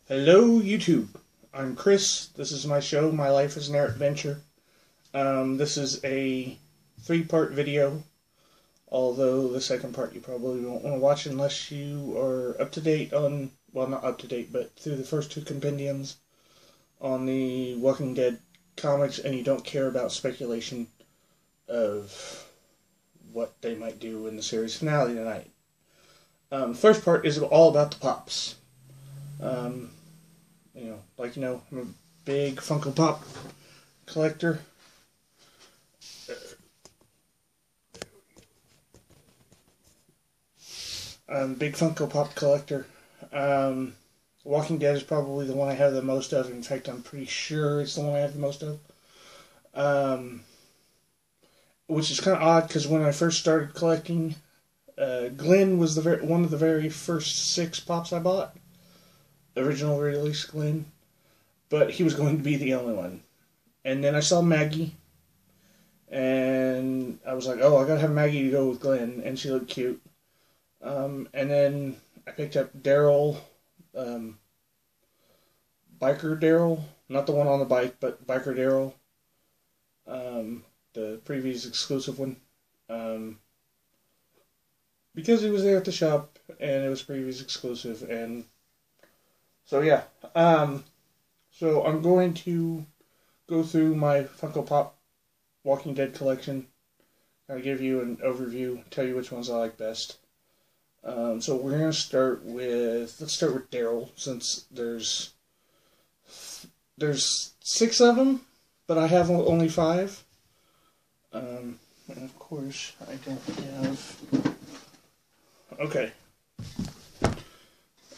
Hello, YouTube. I'm Chris. This is my show, My Life is an Air Adventure. This is a three-part video, although the second part you probably won't want to watch unless you are up to date on, well, not up to date, but through the first two compendiums on the Walking Dead comics, and you don't care about speculation of what they might do in the series finale tonight. First part is all about the pops. I'm a big Funko Pop collector. Big Funko Pop collector. Walking Dead is probably the one I have the most of. In fact, I'm pretty sure it's the one I have the most of. Which is kind of odd because when I first started collecting, Glenn was one of the very first 6 pops I bought. Original release Glenn. But he was going to be the only one. And then I saw Maggie. And I was like, oh, I gotta have Maggie to go with Glenn. And she looked cute. And then I picked up Daryl. Biker Daryl. Not the one on the bike, but Biker Daryl. The previous exclusive one. Because he was there at the shop. And it was previous exclusive. And so yeah. So I'm going to go through my Funko Pop Walking Dead collection. I'll give you an overview, tell you which ones I like best. So we're going to start with, let's start with Daryl, since there's 6 of them, but I have only 5. And of course, I don't have...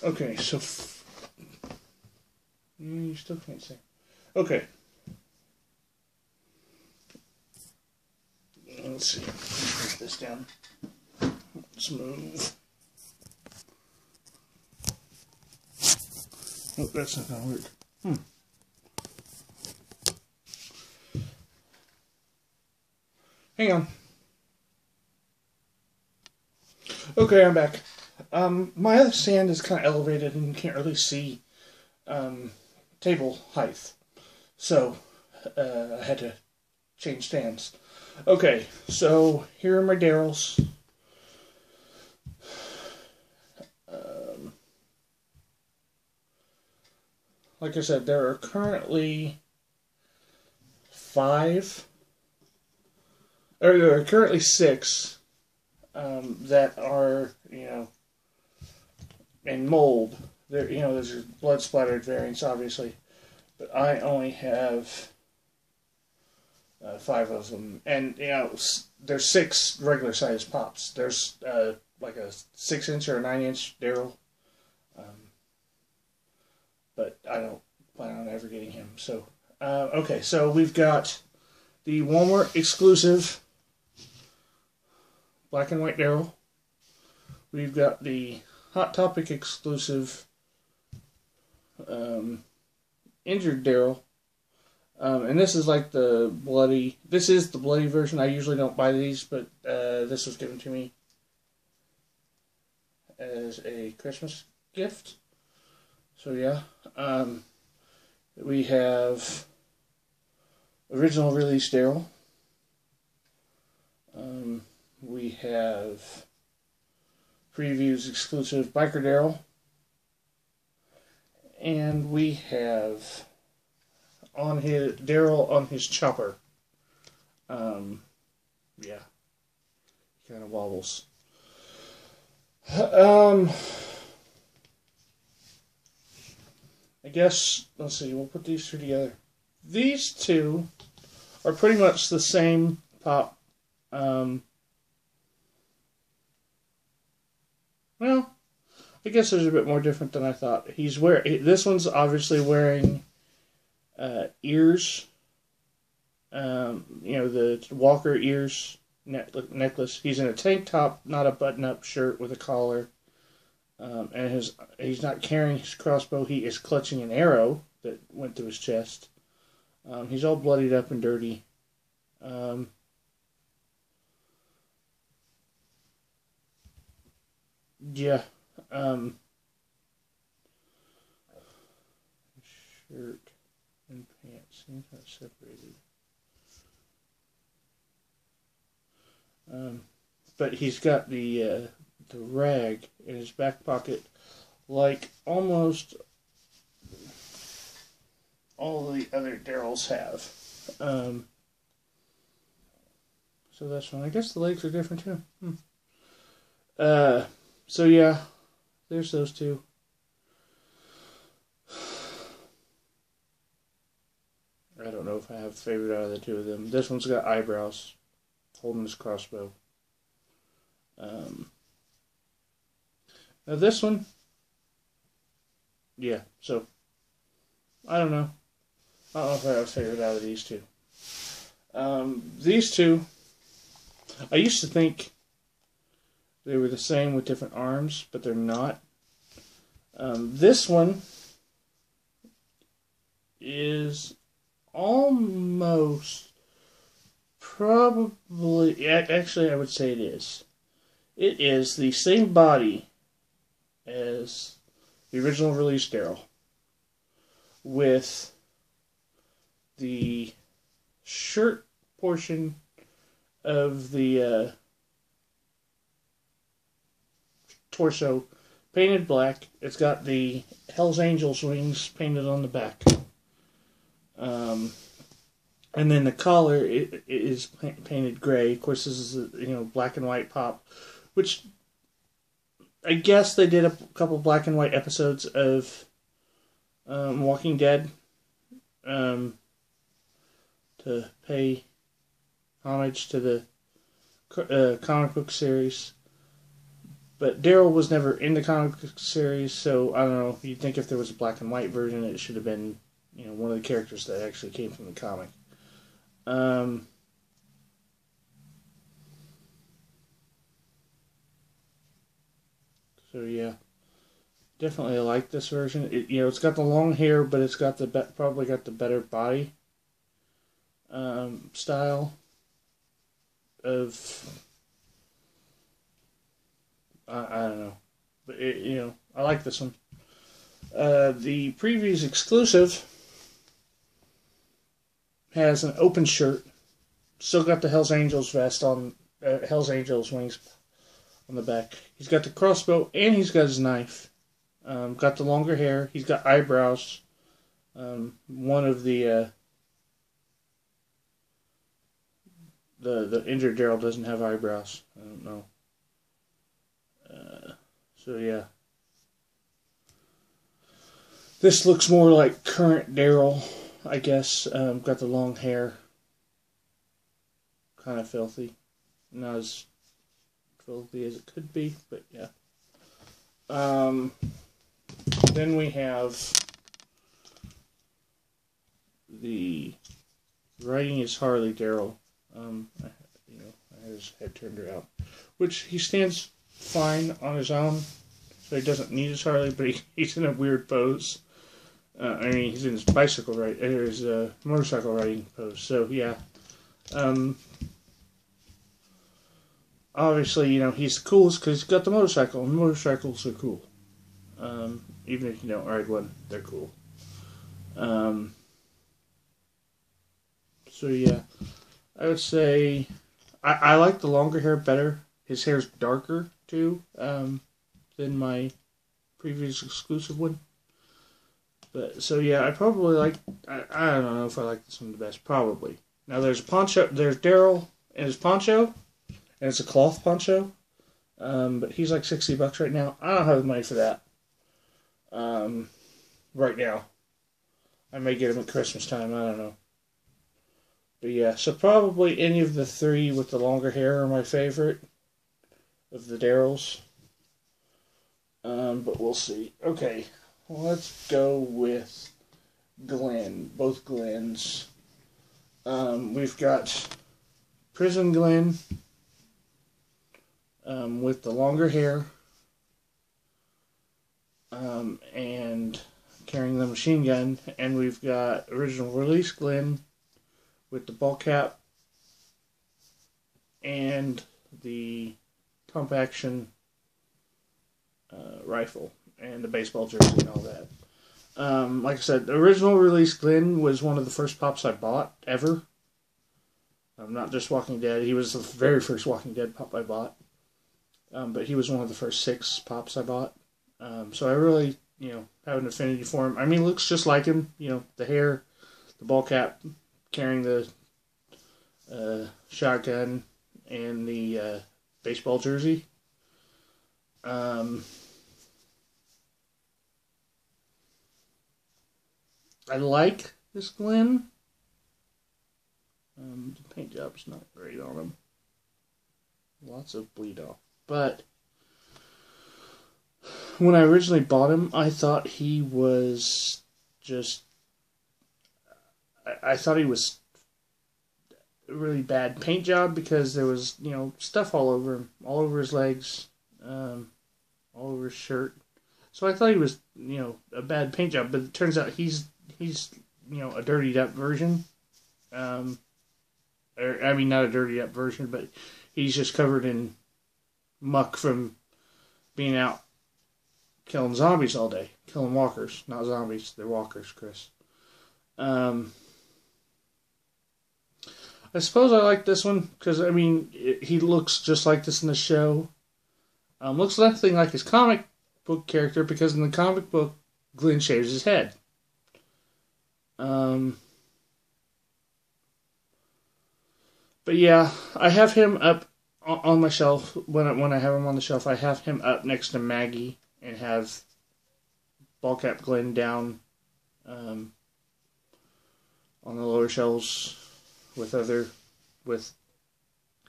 Okay, so... You still can't see. Okay. Let's see. Let's put this down. Let's move. Oh, that's not gonna work. Hang on. Okay, I'm back. My other stand is kind of elevated and you can't really see table height. So, I had to change stands. Okay, so here are my Daryls. Like I said, there are currently 5, or there are currently 6 that are, in mold. There's blood splattered variants, obviously, but I only have 5 of them, and there's 6 regular sized pops. There's like a 6-inch or a 9-inch Daryl, but I don't plan on ever getting him. So, okay, so we've got the Walmart exclusive black and white Daryl. We've got the Hot Topic exclusive injured Daryl. And this is like this is the bloody version. I usually don't buy these, but this was given to me as a Christmas gift. So yeah, we have original release Daryl. We have previews exclusive Biker Daryl. And we have Daryl on his chopper. Yeah. Kind of wobbles. I guess, let's see, we'll put these 2 together. These 2 are pretty much the same pop. Well, I guess there's a bit more different than I thought. This one's obviously wearing ears. The Walker ears necklace. He's in a tank top, not a button-up shirt with a collar. And he's not carrying his crossbow. He is clutching an arrow that went through his chest. He's all bloodied up and dirty. Yeah. shirt and pants. Seems kind of separated. But he's got the rag in his back pocket, like almost all the other Daryls have. So that's fun. I guess the legs are different too. So yeah, there's those two. I don't know if I have a favorite out of the two of them. This one's got eyebrows, holding his crossbow. Now this one, yeah, so, I don't know. I don't know if I have a favorite out of these two. These two, I used to think they were the same with different arms, but they're not. This one is almost, probably, actually I would say it is. It is the same body as the original release Daryl, with the shirt portion of the torso painted black. It's got the Hell's Angels wings painted on the back. And then the collar is painted gray. Of course, this is a black and white pop, which I guess they did a couple black and white episodes of Walking Dead to pay homage to the comic book series. But Daryl was never in the comic book series, so I don't know. You'd think if there was a black and white version, it should have been, one of the characters that actually came from the comic. So yeah, definitely I like this version. It's got the long hair, but it's got the probably got the better body style of. I don't know, but I like this one. The previews exclusive has an open shirt, still got the Hell's Angels vest on, Hell's Angels wings on the back. He's got the crossbow and he's got his knife. Got the longer hair. He's got eyebrows. One of the injured Daryl doesn't have eyebrows. I don't know. So yeah, this looks more like current Daryl, I guess. Got the long hair, kind of filthy, not as filthy as it could be, but yeah. Then we have the Riding His Harley Daryl. I had his head turned around, which he stands fine on his own, so he doesn't need his Harley, but he's in a weird pose. He's in his motorcycle riding pose. So yeah, obviously he's the coolest because he's got the motorcycle, and motorcycles are cool. Even if you don't ride one, they're cool. So yeah, I would say I like the longer hair better. His hair's darker too than my previous exclusive one. But so yeah, I probably like. I don't know if I like this one the best. Probably. Now there's a poncho. There's Daryl and his poncho, and it's a cloth poncho. But he's like $60 right now. I don't have the money for that. Right now, I may get him at Christmas time. I don't know. But yeah, so probably any of the three with the longer hair are my favorite of the Daryls. But we'll see. Okay, well, let's go with Glenn. Both Glens. We've got Prison Glenn with the longer hair and carrying the machine gun. And we've got Original Release Glenn with the ball cap and the pump action rifle and the baseball jersey and all that. Like I said, the original release Glenn was one of the first Pops I bought ever. Not just Walking Dead. He was the very first Walking Dead Pop I bought. But he was one of the first 6 Pops I bought. So I really, have an affinity for him. I mean, looks just like him. The hair, the ball cap, carrying the shotgun, and the baseball jersey. I like this Glenn. The paint job's not great on him. Lots of bleed off. But when I originally bought him, I thought he was just... I thought he was a really bad paint job because there was, stuff all over him. All over his legs. All over his shirt. So I thought he was, a bad paint job. But it turns out he's a dirtied up version. Not a dirtied up version, but he's just covered in muck from being out killing zombies all day. Killing walkers. Not zombies. They're walkers, Chris. I suppose I like this one because, he looks just like this in the show. Looks nothing like his comic book character because in the comic book, Glenn shaves his head. But yeah, I have him up on my shelf. When I have him on the shelf, I have him up next to Maggie and have Ballcap Glenn down on the lower shelves with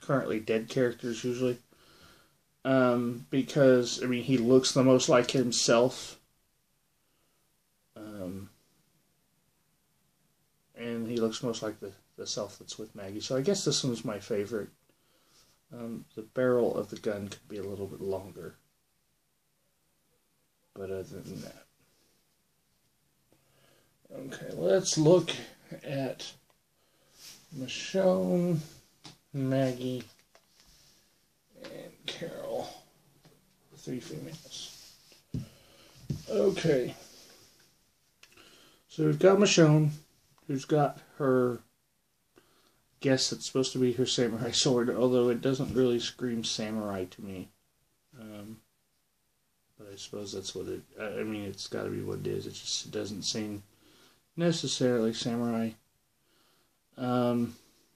currently dead characters usually. Because he looks the most like himself. And he looks most like the self that's with Maggie. So I guess this one's my favorite. The barrel of the gun could be a little bit longer. But other than that. Okay, let's look at Michonne, Maggie, and Carol. 3 females. Okay. So we've got Michonne, who's got her, guess it's supposed to be her samurai sword, although it doesn't really scream samurai to me. But I suppose that's what it, it's got to be what it is. It just doesn't seem necessarily samurai.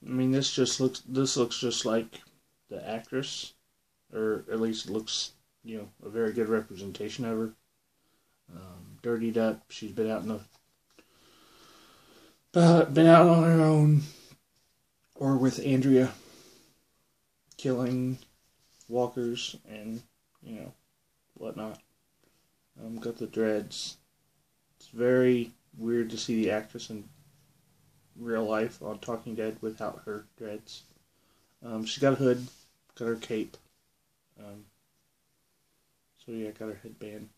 This looks just like the actress, or at least it looks, a very good representation of her. Dirtied up. She's been out on her own, or with Andrea, killing walkers and whatnot. Got the dreads. It's very weird to see the actress in real life on Talking Dead without her dreads. She's got a hood, got her cape. Got her headband.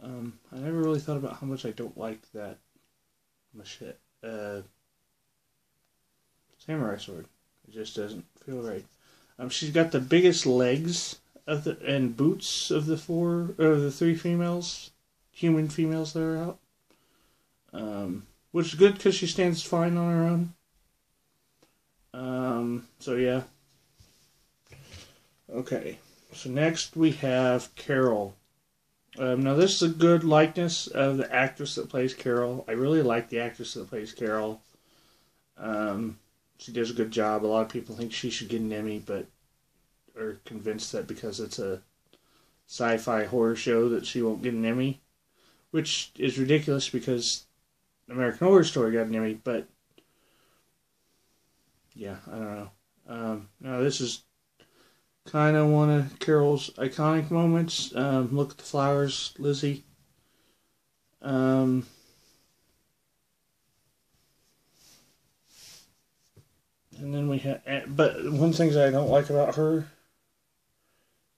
I never really thought about how much I don't like that samurai sword. It just doesn't feel right. She's got the biggest legs and boots of the 3 females, human females that are out. Which is good because she stands fine on her own. Yeah. Okay. So next we have Carol. Now this is a good likeness of the actress that plays Carol. I really like the actress that plays Carol. She does a good job. A lot of people think she should get an Emmy, but are convinced that because it's a sci-fi horror show that she won't get an Emmy, which is ridiculous because American Horror Story got an Emmy. But yeah, I don't know. Now this is kind of one of Carol's iconic moments. Look at the flowers, Lizzie. And then we have, but one of the things I don't like about her,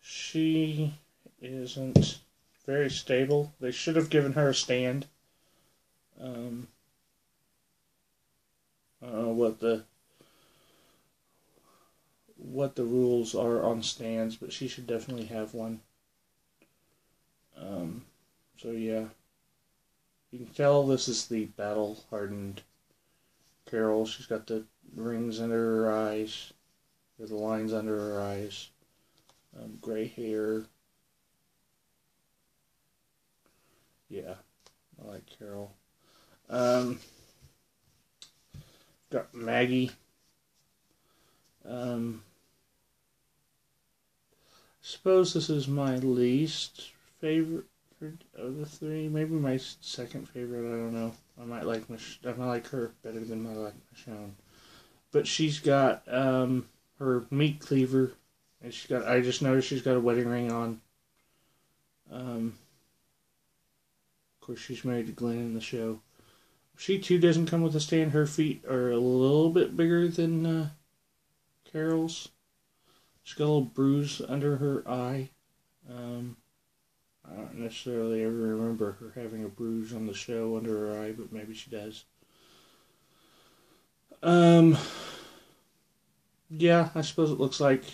she isn't very stable. They should have given her a stand. I don't know what the rules are on stands, but she should definitely have one. Yeah. You can tell this is the battle-hardened Carol. She's got the rings under her eyes, or the lines under her eyes, gray hair. Yeah, I like Carol. Got Maggie. I suppose this is my least favorite of the three. Maybe my second favorite. I don't know. I might like her better than I like Michonne. But she's got her meat cleaver, and I just noticed she's got a wedding ring on. Of course, she's married to Glenn in the show. She too doesn't come with a stand. Her feet are a little bit bigger than Carol's. She's got a little bruise under her eye. I don't necessarily ever remember her having a bruise on the show under her eye, but maybe she does. Yeah, I suppose it looks like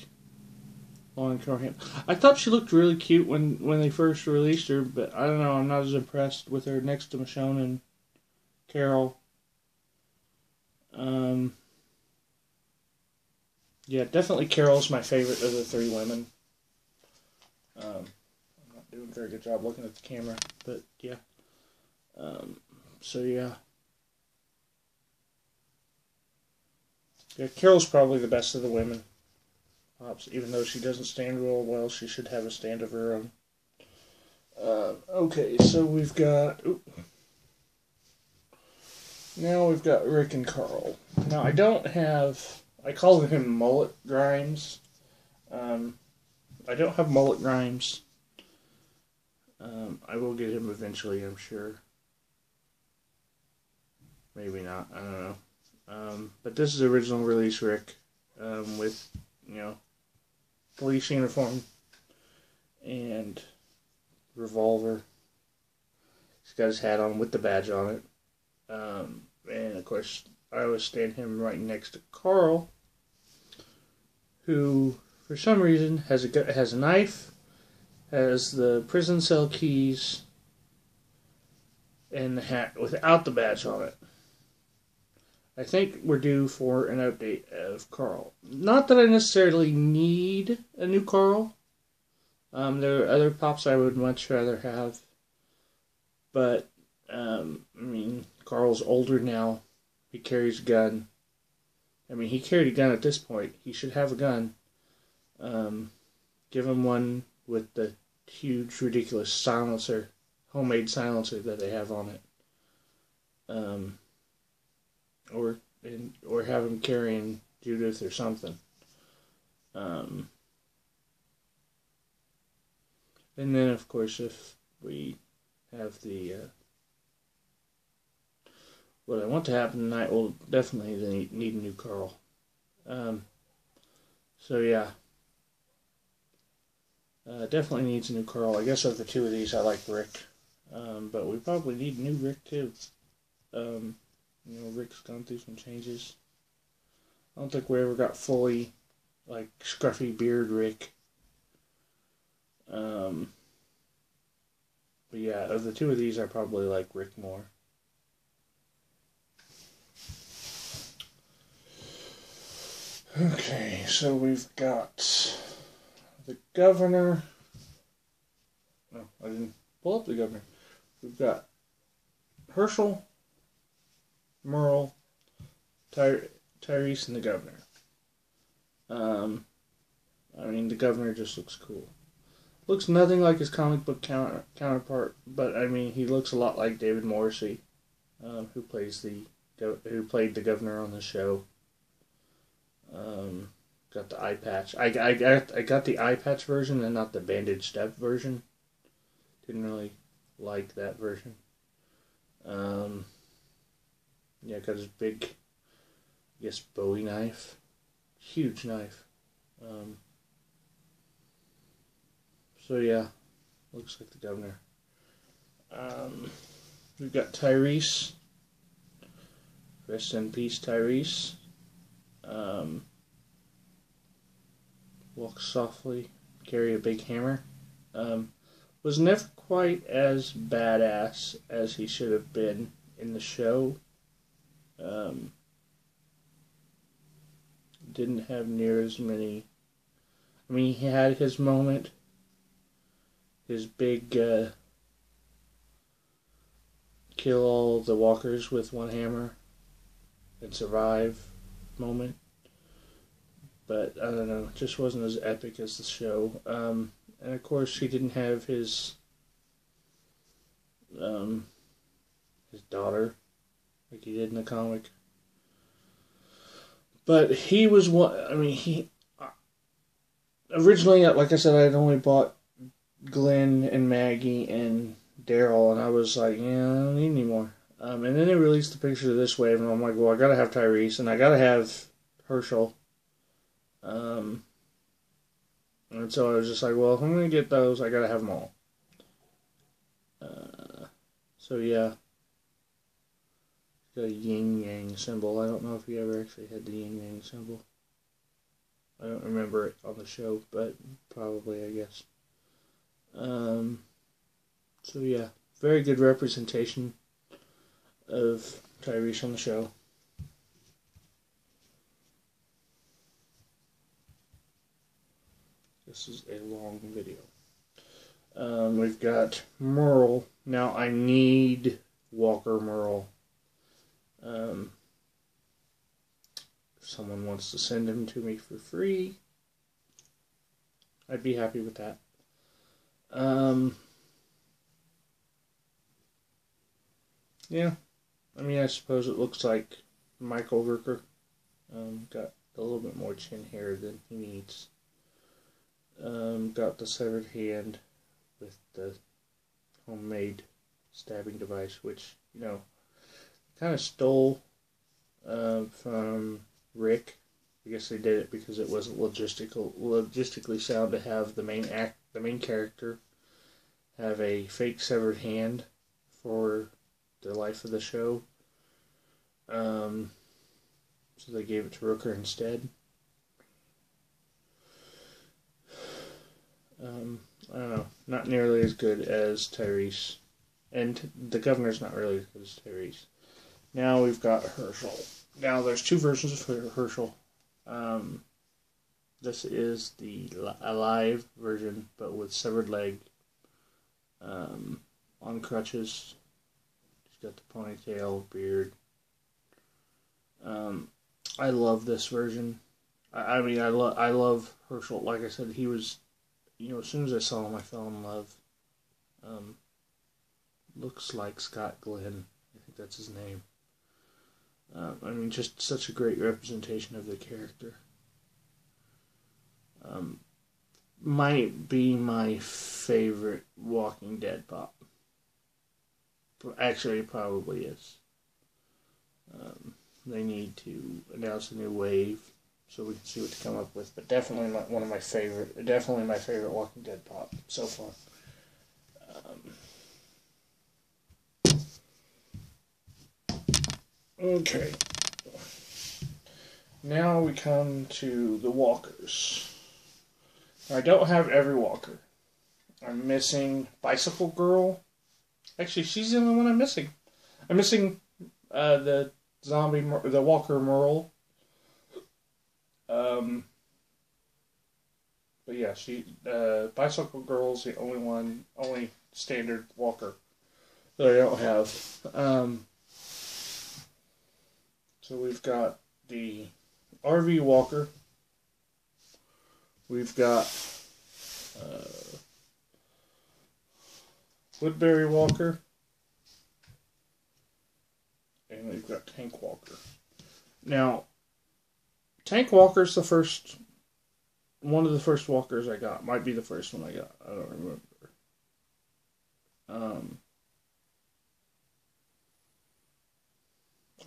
Lauren Cohan. I thought she looked really cute when they first released her, but I don't know, I'm not as impressed with her next to Michonne and Carol. Yeah, definitely Carol's my favorite of the three women. I'm not doing a very good job looking at the camera, but yeah. So yeah. Yeah, Carol's probably the best of the women. Even though she doesn't stand real well, she should have a stand of her own. Okay, so we've got... Now we've got Rick and Carl. Now I don't have... I call him Mullet Grimes. I don't have Mullet Grimes. I will get him eventually, I'm sure. Maybe not, I don't know. But this is original release Rick, with, police uniform and revolver. He's got his hat on with the badge on it. And of course, I always stand him right next to Carl, who, for some reason, has a knife, has the prison cell keys, and the hat without the badge on it. I think we're due for an update of Carl. Not that I necessarily need a new Carl. There are other pops I would much rather have. But, Carl's older now. He carries a gun. He carried a gun at this point. He should have a gun. Give him one with the huge, ridiculous silencer, homemade silencer that they have on it. Or have him carrying Judith or something. And then, of course, if we have the... what I want to happen tonight, will definitely need a new Carl. So, yeah. Definitely needs a new Carl. I guess of the two of these, I like Rick. But we probably need a new Rick, too. Rick's gone through some changes. I don't think we ever got fully, scruffy beard Rick. But yeah, of the two of these, I probably like Rick more. Okay, so we've got the governor. No, I didn't pull up the governor. We've got Herschel, Merle, Tyrese, and the governor. The governor just looks cool. Looks nothing like his comic book counterpart, but he looks a lot like David Morrissey, who played the governor on the show. Got the eye patch. I got the eye patch version and not the bandaged up version. Didn't really like that version. Yeah, got his big, I guess, Bowie knife. Huge knife. So yeah, looks like the governor. We've got Tyrese. Rest in peace, Tyrese. Walk softly, carry a big hammer. was never quite as badass as he should have been in the show. Didn't have near as many. I mean, he had his moment, his big kill all the walkers with one hammer and survive moment. But I don't know, it just wasn't as epic as the show. And of course, he didn't have his daughter like he did in the comic. But he was one. I mean, he originally, like I said, I had only bought Glenn and Maggie and Daryl, and I was like, yeah, I don't need any more. And then they released the picture of this wave, and I'm like, well, I gotta have Tyrese, and I gotta have Herschel. And so I was just like, well, if I'm gonna get those, I gotta have them all. So yeah. Got a yin-yang symbol. I don't know if he ever actually had the yin-yang symbol. I don't remember it on the show, but probably, I guess. So yeah, very good representation of Tyrese on the show. This is a long video. We've got Merle. Now I need Walker Merle. If someone wants to send him to me for free, I'd be happy with that. Yeah, I mean, I suppose it looks like Michael Rooker. Got a little bit more chin hair than he needs. Got the severed hand with the homemade stabbing device, which, you know, kind of stole from Rick. I guess they did it because it wasn't logistically sound to have the main character have a fake severed hand for the life of the show. So they gave it to Rooker instead. I don't know, not nearly as good as Tyrese. And the governor's not really as good as Tyrese. Now we've got Herschel. Now there's two versions of Herschel. This is the alive version, but with severed leg, on crutches. He's got the ponytail, beard. I love this version. I mean, I love Herschel. Like I said, he was, you know, as soon as I saw him, I fell in love. Looks like Scott Glenn. I think that's his name. I mean, just such a great representation of the character. Might be my favorite Walking Dead pop. Actually, it probably is. They need to announce a new wave so we can see what to come up with. But definitely one of my favorite. Definitely my favorite Walking Dead pop so far. Okay. Now we come to the walkers. I don't have every walker. I'm missing Bicycle Girl. Actually, she's the only one I'm missing. I'm missing the Walker Merle. But yeah, Bicycle Girl's the only standard walker that I don't have. So we've got the RV Walker. We've got Woodbury Walker. And we've got Tank Walker. Now, Tank Walker's one of the first walkers I got. Might be the first one I got. I don't remember.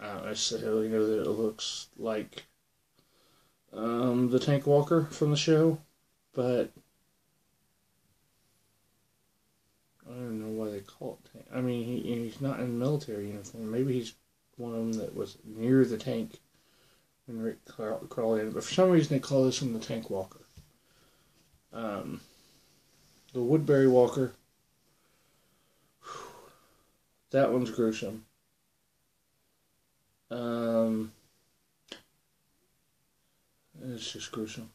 I don't necessarily know that it looks like the Tank Walker from the show, but I don't know why they call it Tank. I mean, he's not in military uniform. Maybe he's one of them that was near the tank when Rick crawled in. But for some reason, they call this one the Tank Walker. The Woodbury Walker That one's gruesome. It's just gruesome.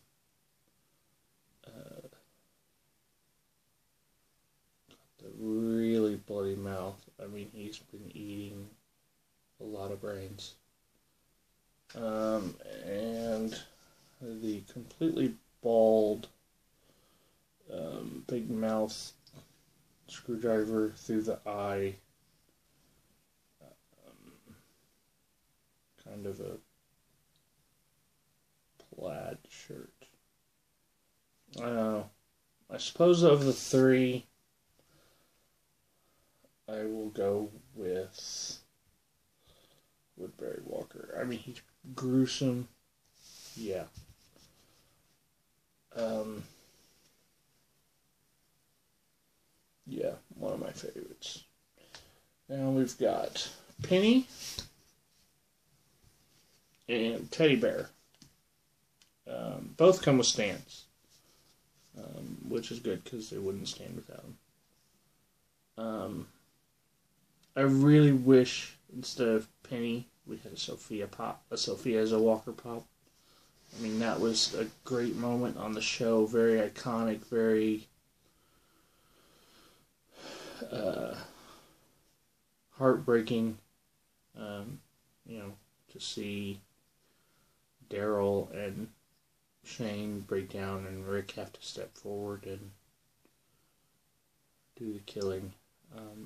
The really bloody mouth. I mean, he's been eating a lot of brains. And the completely bald, big mouth screwdriver through the eye. Kind of a plaid shirt. I suppose of the three, I will go with Woodbury Walker. I mean, he's gruesome. Yeah. Yeah, one of my favorites. Now we've got Penny and Teddy Bear. Both come with stands, which is good because they wouldn't stand without them. I really wish instead of Penny we had a Sophia pop, a Sophia as a Walker pop. I mean, that was a great moment on the show, very iconic, very heartbreaking. To see Daryl and Shane break down and Rick have to step forward and do the killing.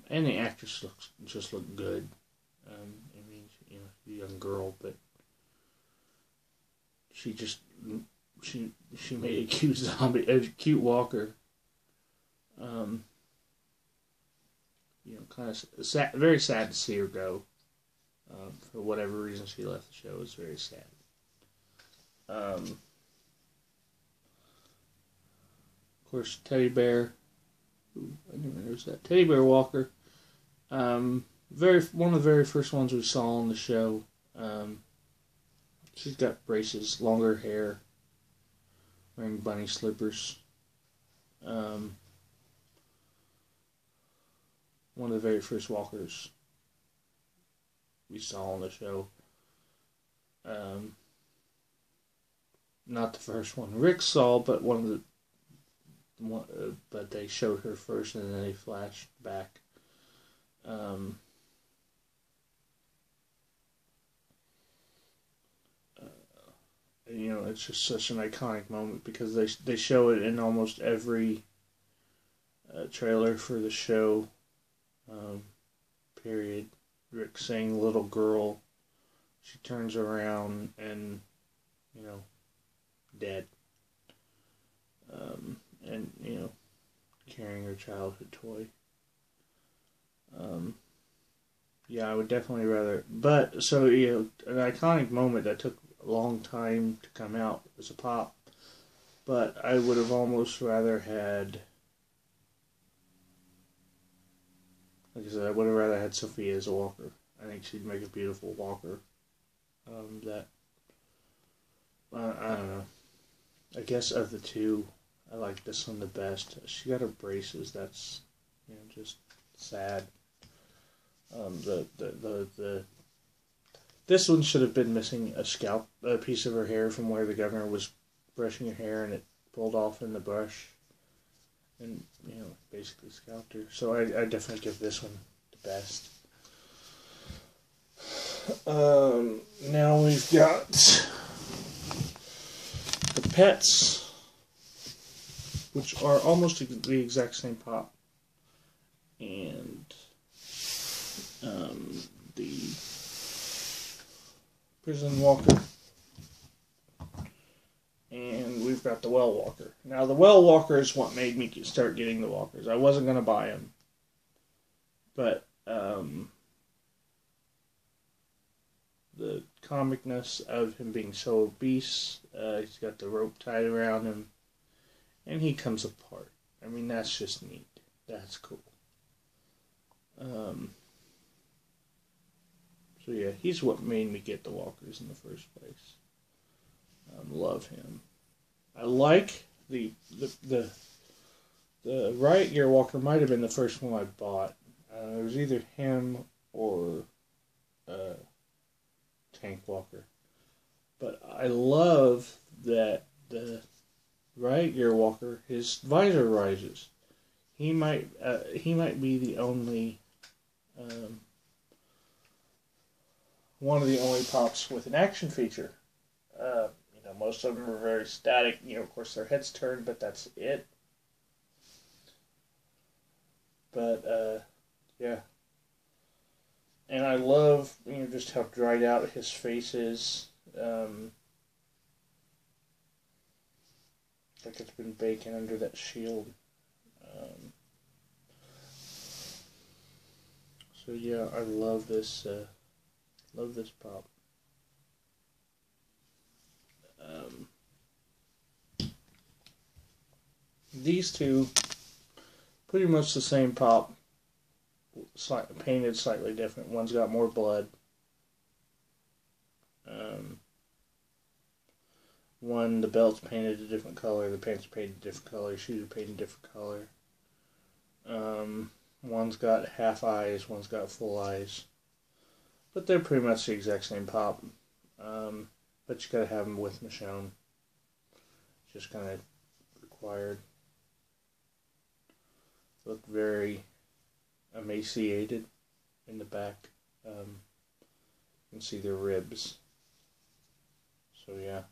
And the actress just looked good. I mean, she's a young girl, but she made a cute zombie, a cute Walker. Kind of sad, very sad to see her go. For whatever reason she left the show, it was very sad. Of course, Teddy Bear. Ooh, I didn't notice that. Teddy Bear Walker. One of the very first ones we saw on the show. She's got braces, longer hair, wearing bunny slippers. One of the very first Walkers we saw on the show. Not the first one Rick saw, but but they showed her first, and then they flashed back. It's just such an iconic moment because they show it in almost every trailer for the show. Period. Rick saying "little girl," she turns around and dead. And carrying her childhood toy. Yeah, I would definitely rather. But so an iconic moment that took a long time to come out as a pop. But I would have almost rather had. Like I said, I would have rather had Sophia as a Walker. I think she'd make a beautiful Walker. I don't know. I guess of the two, I like this one the best. She got her braces. That's just sad. This one should have been missing a piece of her hair from where the governor was brushing her hair, and it pulled off in the brush, and basically scalped her. So I definitely give this one the best. Now we've got the pets, which are almost the exact same pop, and the prison Walker, and we've got the well Walker. Now the well Walker is what made me start getting the Walkers. I wasn't going to buy them, but the comicness of him being so obese, he's got the rope tied around him, and he comes apart. I mean, that's just neat. That's cool. So yeah, he's what made me get the Walkers in the first place. Love him. I like the Riot Gear Walker. Might have been the first one I bought. It was either him or Tank Walker. But I love that the Riot Gear Walker, his visor rises. He might be the only one of the only pops with an action feature. Most of them are very static. Of course, their heads turn, but that's it. But yeah, and I love just how dried out his face is. Like it's been baking under that shield. So yeah, I love this. Love this pop. These two, pretty much the same pop, painted slightly different. One's got more blood. One, the belt's painted a different color, the pants are painted a different color, shoes are painted a different color. One's got half eyes, one's got full eyes. But they're pretty much the exact same pop. But you gotta have them with Michonne. It's just kind of required. Look very emaciated in the back. You can see their ribs. So yeah.